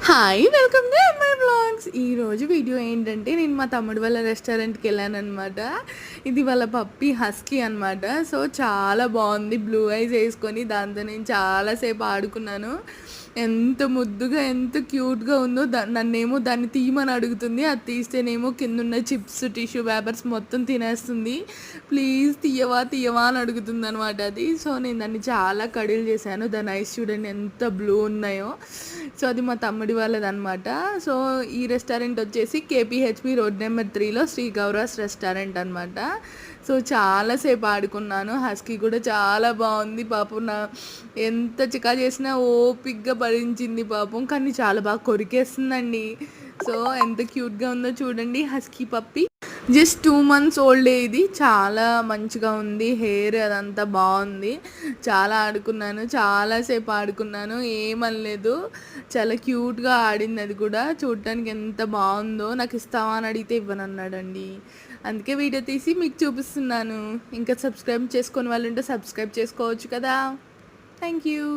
Hi welcome to MI blogs. ఈరోజు video ఏంటంటే నేను మా తమ్ముడు వాళ్ళ రెస్టారెంట్కి వెళ్ళాను అనమాట. ఇది వాళ్ళ పప్పి హస్కీ అనమాట. సో చాలా బాగుంది, బ్లూ ఐస్ వేసుకొని దాంతో నేను చాలాసేపు ఆడుకున్నాను. ఎంత ముద్దుగా ఎంత క్యూట్గా ఉందో. నన్నేమో దాన్ని తీయమని అడుగుతుంది, అది తీస్తేనేమో కింద ఉన్న చిప్స్ టిష్యూ పేపర్స్ మొత్తం తినేస్తుంది. ప్లీజ్ తీయవా తీయవా అని అడుగుతుంది అనమాట అది. సో నేను దాన్ని చాలా కడిల్ చేశాను. దాని ఐస్ చూడండి ఎంత బ్లూ ఉన్నాయో. సో అది మా తమ్ముడి వాళ్ళది అనమాట. సో ఈ రెస్టారెంట్ వచ్చేసి కేపీహెచ్పి రోడ్ నెంబర్ 3లో శ్రీ గౌరాస్ రెస్టారెంట్ అనమాట. సో చాలాసేపు ఆడుకున్నాను. హస్కీ కూడా చాలా బాగుంది పాపం. ఎంత చికా చేసినా ఓపిక్గా భరించింది పాపం, కానీ చాలా బాగా కొరికేస్తుందండి. సో ఎంత క్యూట్గా ఉందో చూడండి హస్కీ పప్పి. జస్ట్ 2 months ఓల్డే. ఇది చాలా మంచిగా ఉంది, హెయిర్ అదంతా బాగుంది. చాలా ఆడుకున్నాను, చాలాసేపు ఆడుకున్నాను, ఏమనలేదు. చాలా క్యూట్గా ఆడింది. అది కూడా చూడటానికి ఎంత బాగుందో. నాకు ఇస్తావా అని అడిగితే ఇవ్వనన్నాడండి. అందుకే వీడియో తీసి మీకు చూపిస్తున్నాను. ఇంకా సబ్స్క్రైబ్ చేసుకొని వాళ్ళు ఉంటే సబ్స్క్రైబ్ చేసుకోవచ్చు కదా. Thank you.